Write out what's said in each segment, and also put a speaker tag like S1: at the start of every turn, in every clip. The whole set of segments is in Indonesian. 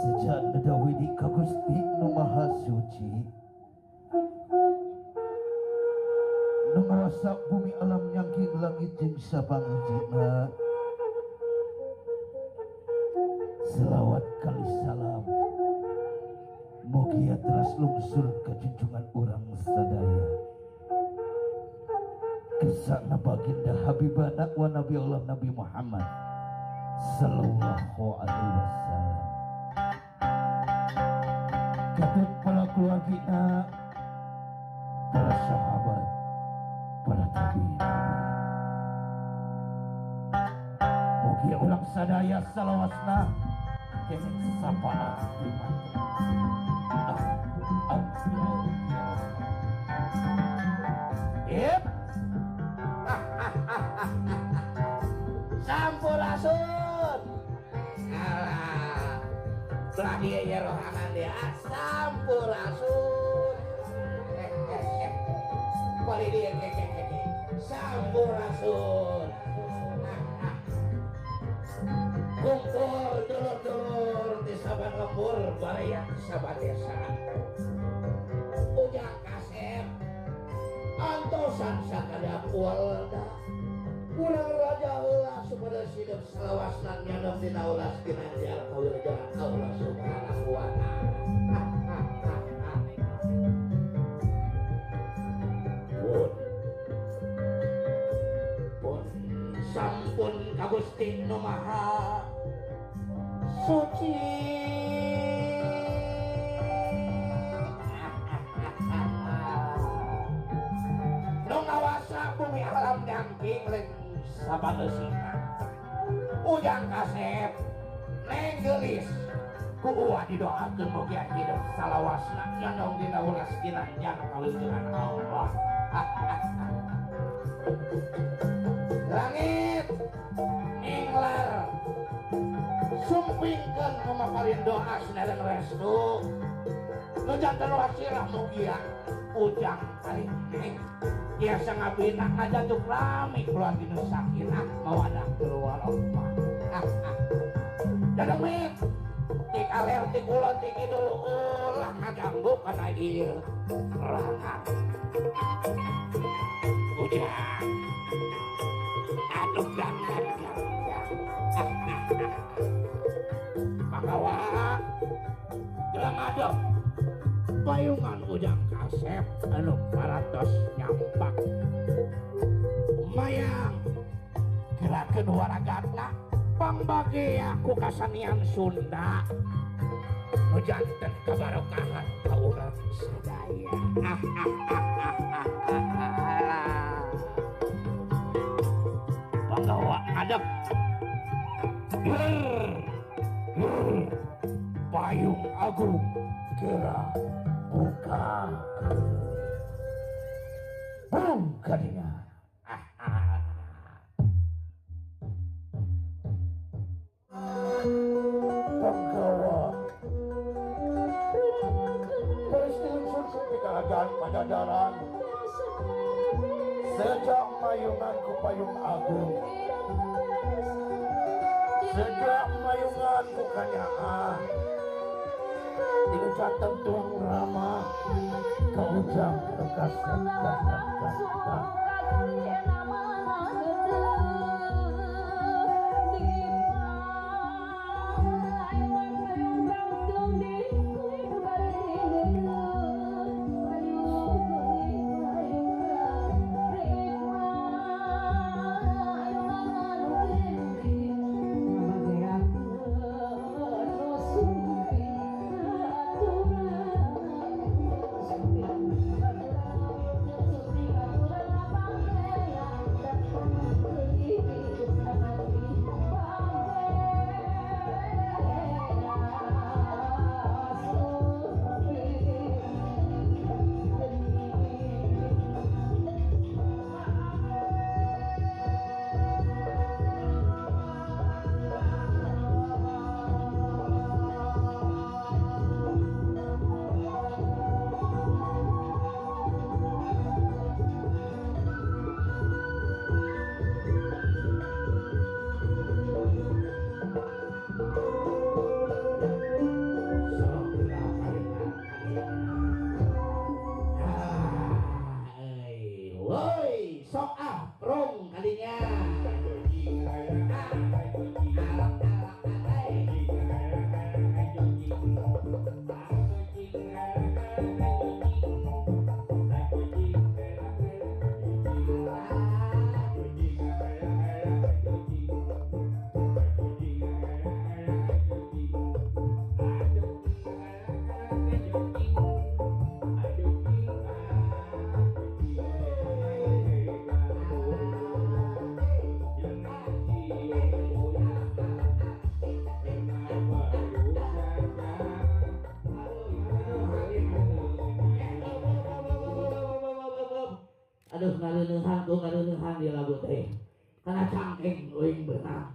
S1: Sejak nedawidi ka Gusti Nu Maha Suci nu ngarasak bumi alam nyangking langit jeung sapangajina. Selawat kali salam mugia teras lungsur ke junjungan urang sadaya kesana baginda Habibana wa Nabi Allah Nabi Muhammad sallallahu alaihi wasallam. Ketut para keluargina, para sahabat, para tabi'in. Mugia ulang sadaya salawasna kene sapana Yep. Sampurasun. Alah. Setelah dia ya rohangan dia sampurasun. Kali dia sampurasun. Kumpul dulur-dulur di saban lembur balayan saban desa. Ujang kasep antosan sakada walda kurang raja heula supaya hidup salawasna nyadap dina ulas kinanjar kawilujengan Allah subhanahu wa ta'ala. Pun sampun ka Gusti Nu Maha Suci nu ngawasa bumi alam nyangking leng sabalesina. Ujang kasep neng gelis ku ulah didoakeun mugia hidup salawasna nyandong dina ulas kinanjar kawilujengan Allah. Langit inglar sumpingkeun mamaparin doa sanereng restu nu janten wasirah mugia ujang karinging biasa ngabina ngajantuk rami keluarga nu sakinah mawadah keluarga. Dademit tik aler tik ulon tik idul ulah ngaganggu kana ieu rangan ujang aduh ganggan Pakawa gelang adem payungan ujang kasep anu paratos nyampak mayang gerakeun waragana pambagea ku kasanian Sunda nu janten kabarokahan ka urang sadaya. Panggawa adep payung agung kira buka belum kadinya. Panggawa peristiwa susun di kalagan Pajajaran sejak mayungan ku payung agung sejak mayungan ku kanyaan diucapkan tuang rama ke ujang bekas dan
S2: Thank you.
S1: ngaleunehan ku ngaleunehan di lagu teh. Kana cangking uing beunang.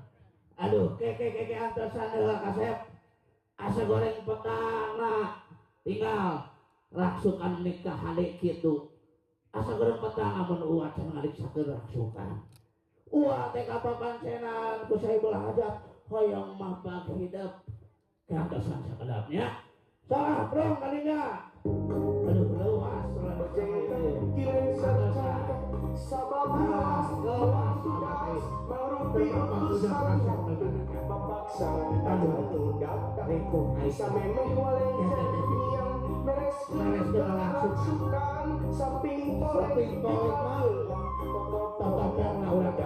S1: Aduh, ke antosan heula kasep. Asa goreng petangna tinggal raksukan nikah hade kitu. Asa goreng petang amun uat can ngaliksakeun raksukan. Uat teh kapapancenan ku Saibul Hajat hoyong mah bag hidup. Kantosan sakedapnya. Salah brong kalinya. Aduh, luas rada
S2: Kirim saja sabab luas luas merupi utusan memaksa datang bisa memeh waleng yang meres raksukan samping tolek totopong urang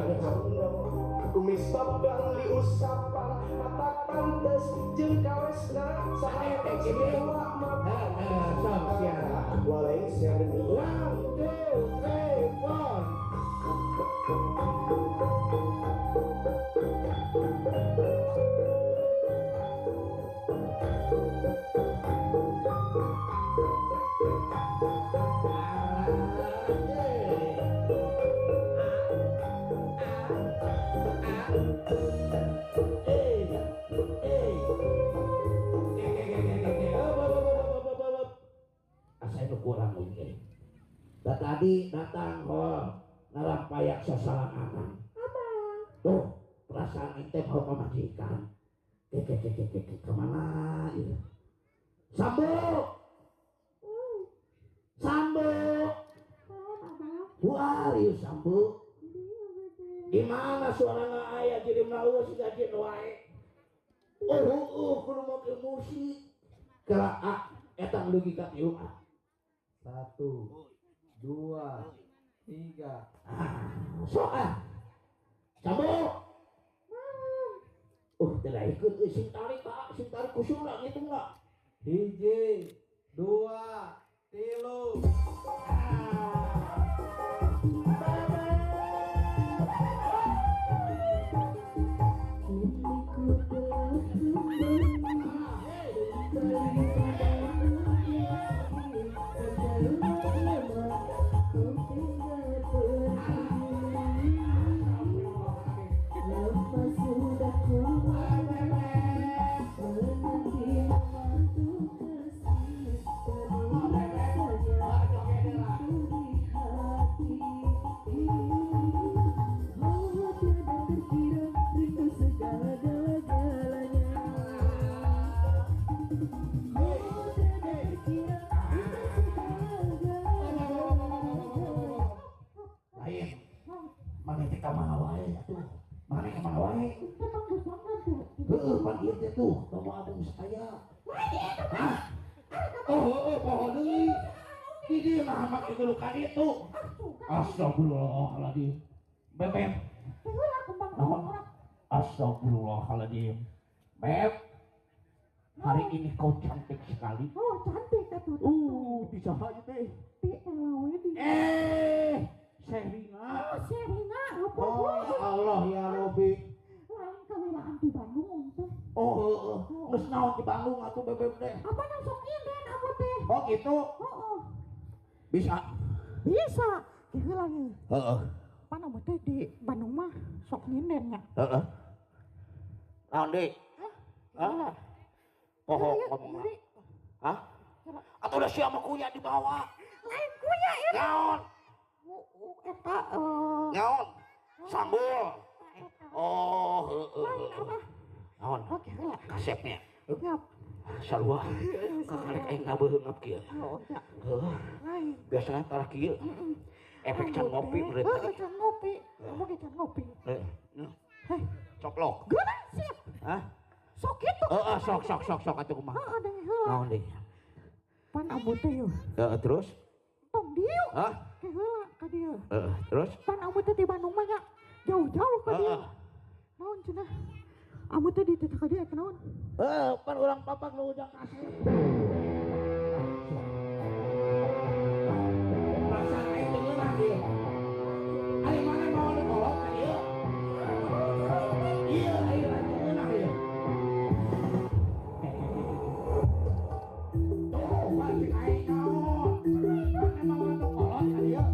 S2: kumis babang diusapan mata pantes jeung kawesna saete dewa
S1: sok siara.
S2: waleng serni
S1: 1, 2, 3, 4. Kurang mungkin. Tadi datang ngalampayak sasalan anak. Tuh perasaan ente mau pemajikan. Kemana ini? Sambo. Warius Sambo. Di mana suarana aya jadi melawa si gajin wae. Kudu mau ke musik. Kala eta dugi ka ieu
S3: 1, 2, 3.
S1: Soal Sambo. Tidak ikut sing tarik kusung lah gitu enggak.
S3: 1, 2, 3.
S1: Tuh, kamu abang saya. Pohon deui. Di dieu mah make dulu ka ditu. Astagfirullahaladzim. Beb. Astagfirullahaladzim. Beb. Hari ini kau cantik sekali.
S4: Oh, cantik atuh.
S1: Bisa aja teh. Sherina.
S4: Oh, Sherina, apa?
S1: Oh, ya Allah ya Robi.
S4: Lain kawilaan di Bandung teh.
S1: Geus naon di Bandung atuh bebeb teh.
S4: Apa nang sok inden aku teh?
S1: Oh gitu. Bisa.
S4: Bisa. Kieu lagi.
S1: Heeh.
S4: Pan abah teh di Bandung mah sok nginden nya.
S1: Heeh. Naon deui? Hah? Poho ngomong. Hah? Atau udah siapa kuya dibawa?
S4: Lain kuya ya.
S1: Naon?
S4: Eta
S1: Naon? Sambul. Oh, naon?
S4: Oke lah.
S1: Kasepnya.
S4: Ngap.
S1: Sarua. Kakarek aing ngabeungap kieu.
S4: Oh, ya. Lain.
S1: Biasanya tara kieu. Efek can ngopi berarti.
S4: Heeh, can ngopi. Kamu ge can ngopi.
S1: Heh. Coplok.
S4: Geus siap.
S1: Hah?
S4: Sok kitu.
S1: Heeh, sok atuh kumaha.
S4: Heeh, ada heula.
S1: Naon deui?
S4: Pan abu teh yeuh.
S1: Terus?
S4: Tong dieu.
S1: Hah?
S4: Ke heula ka dieu.
S1: Terus?
S4: Pan abu teh di Bandung mah nya jauh-jauh ka dieu. Naon cenah? Abu teh di teh ka dieu naon?
S1: Pan urang papak nu ujang kasih. Perasaan aing teh ngeunah dieu. Ari mana mau dikolot ka dieu? Ieu aing lagi ngeunah dieu. Tuh, balik aing naon. Mana mau dikolot ka dieu?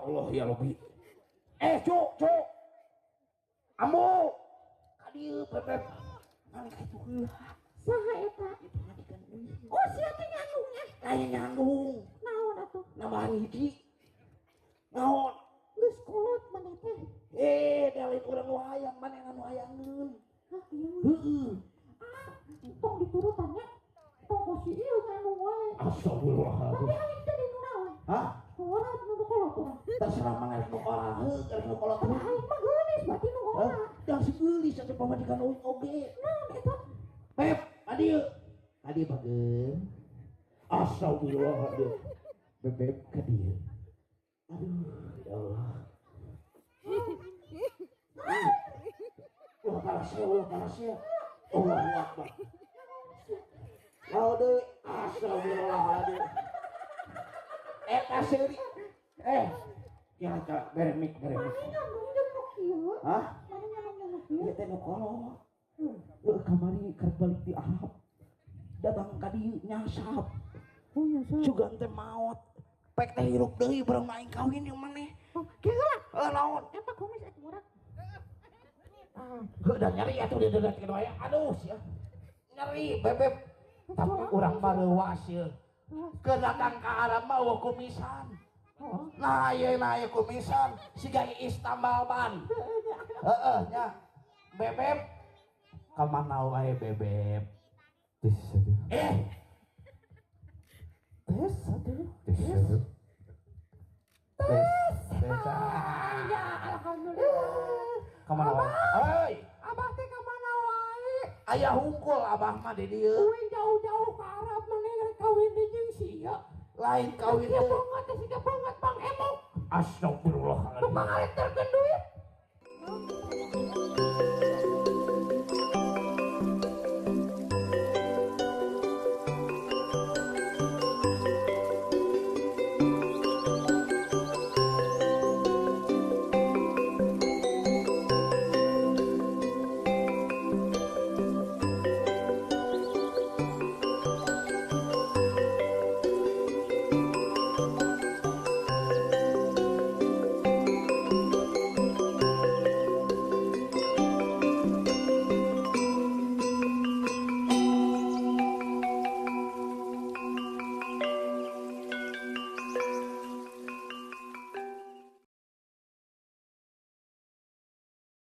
S1: Allah ya Rabbi. Cuk. Ambu. Kadieu bebeb. Nalika itu heula.
S4: Saha eta? Oh sia teh nyandungnya.
S1: Lain nyandung.
S4: Naon atuh?
S1: Namanya hiji. Naon?
S4: Geus kolot maneh teh.
S1: Dalin urang nu hayang maneh anu hayangeun.
S4: Hah, iya.
S1: Heeh.
S4: Tong diturutannya. Tong ku si ieu ngandung wae.
S1: Astagfirullahaladzim.
S4: Tapi aing teh di nu naon?
S1: Hah?
S4: Orang nu kolot urang.
S1: Terserah mana nu kolot heuh, nu kolot
S4: Tapi aing mah geulis berarti nu kolot.
S1: Yang si geulis atuh pamajikan euy oge.
S4: Naon eta?
S1: Pep, adieu. Adieu bageun. Astagfirullahaladzim. Bebek ka dieu. Aduh, ya Allah. Wah, parasnya. Allahu Akbar. Laude, astagfirullahaladzim. Eta seuri. Kira-kira beremik.
S4: Mana nyandung jeung kieu?
S1: Hah?
S4: Mana nyandung jeung kieu?
S1: Ieu teh nu kolot. Kamari keur balik ti Arab. Datang ka dieu nyasap.
S4: Oh ya sa.
S1: Sugan teh maot. Pek teh hirup deui bareng main kawin yang maneh.
S4: Oh, kieu lah.
S1: Naon?
S4: Eta kumis ek murah.
S1: Heuh nyeri atuh di dedet kieu aya. Aduh sia. Nyeri bebeb. Tapi urang mah leuwas ieu. Ke datang ka Arab mah eueuh kumisan. Nah ieu kumisan siga Iis tambal ban. Heeh nya. Bebeb. Ka mana wae bebeb. Tes
S4: Ya alhamdulillah.
S1: Kemana wae? Oi,
S4: Abah teh ka mana wae?
S1: aya hungkul abah mah di dieu.
S4: Uing jauh-jauh ka Arab maneh rek kawin di jeung sia.
S1: Lain kawin
S4: Siga
S1: teh.
S4: banget Bang Emok.
S1: Astagfirullahaladzim.
S4: Tukang alit terkeun duit